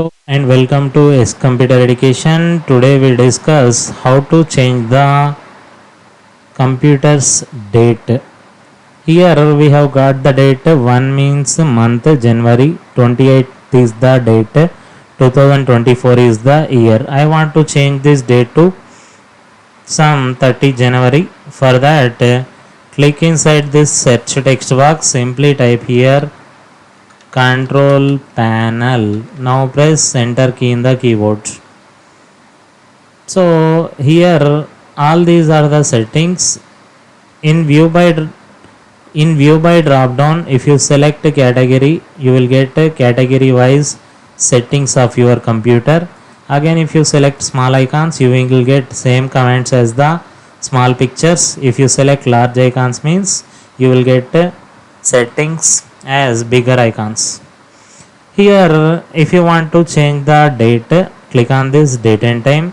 And welcome to S Computer Education. Today we discuss how to change the computer's date. Here we have got the date. 1 means month January, 28th is the date, 2024 is the year. I want to change this date to some 30 January. For that, click inside this search text box. Simply type here control panel. Now press enter key in the keyboard. So here all these are the settings. In view by drop down, if you select a category, you will get a category wise settings of your computer. Again, if you select small icons, you will get same commands as the small pictures. If you select large icons, means you will get settings as bigger icons. Here if you want to change the date, click on this date and time.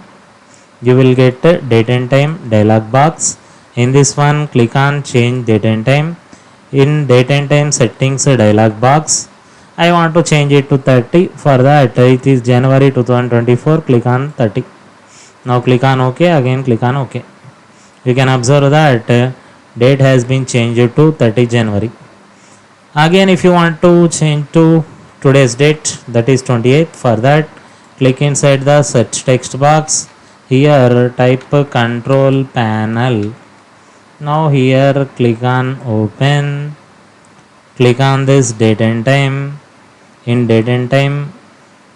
You will get date and time dialog box. In this one, click on change date and time. In date and time settings dialog box, I want to change it to 30. For that, it is January 2024. Click on 30. Now click on OK. Again click on OK. You can observe that date has been changed to 30 January. Again, if you want to change to today's date, that is 28th, for that click inside the search text box. Here type control panel. Now here click on open. Click on this date and time. In date and time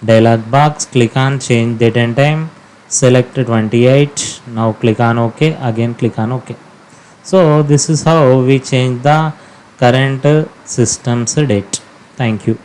dialog box, click on change date and time. Select 28. Now click on OK. Again click on OK. So this is how we change the current system's date. Thank you.